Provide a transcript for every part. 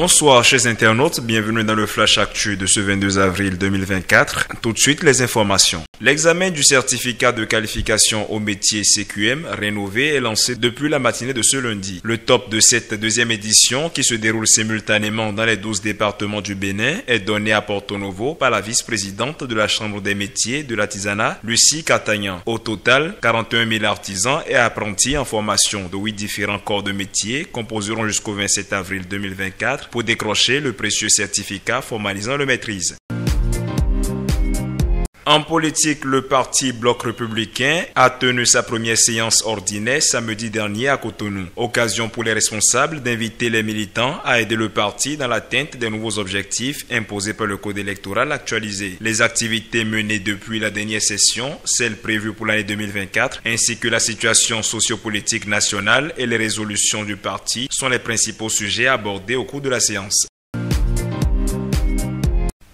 Bonsoir chers internautes, bienvenue dans le Flash Actu de ce 22 avril 2024. Tout de suite les informations. L'examen du certificat de qualification au métier CQM rénové est lancé depuis la matinée de ce lundi. Le top de cette deuxième édition, qui se déroule simultanément dans les 12 départements du Bénin, est donné à Porto Novo par la vice-présidente de la Chambre des métiers de l'artisanat, Lucie Catagnan. Au total, 41 000 artisans et apprentis en formation de 8 différents corps de métiers composeront jusqu'au 27 avril 2024 pour décrocher le précieux certificat formalisant leur maîtrise. En politique, le parti Bloc républicain a tenu sa première séance ordinaire samedi dernier à Cotonou. Occasion pour les responsables d'inviter les militants à aider le parti dans l'atteinte des nouveaux objectifs imposés par le code électoral actualisé. Les activités menées depuis la dernière session, celles prévues pour l'année 2024, ainsi que la situation sociopolitique nationale et les résolutions du parti sont les principaux sujets abordés au cours de la séance.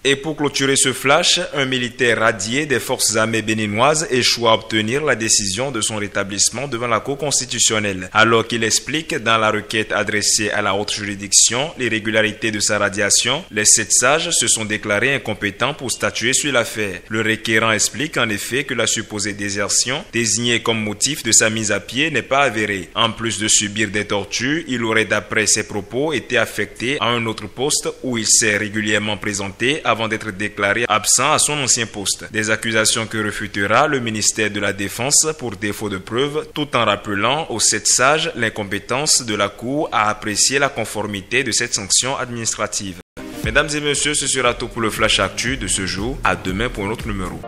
Et pour clôturer ce flash, un militaire radié des forces armées béninoises échoue à obtenir la décision de son rétablissement devant la Cour constitutionnelle. Alors qu'il explique dans la requête adressée à la haute juridiction l'irrégularité de sa radiation, les 7 sages se sont déclarés incompétents pour statuer sur l'affaire. Le requérant explique en effet que la supposée désertion, désignée comme motif de sa mise à pied, n'est pas avérée. En plus de subir des tortures, il aurait d'après ses propos été affecté à un autre poste où il s'est régulièrement présenté avant d'être déclaré absent à son ancien poste. Des accusations que refutera le ministère de la Défense pour défaut de preuves, tout en rappelant aux 7 sages l'incompétence de la Cour à apprécier la conformité de cette sanction administrative. Mesdames et messieurs, ce sera tout pour le Flash Actu de ce jour. À demain pour un autre numéro.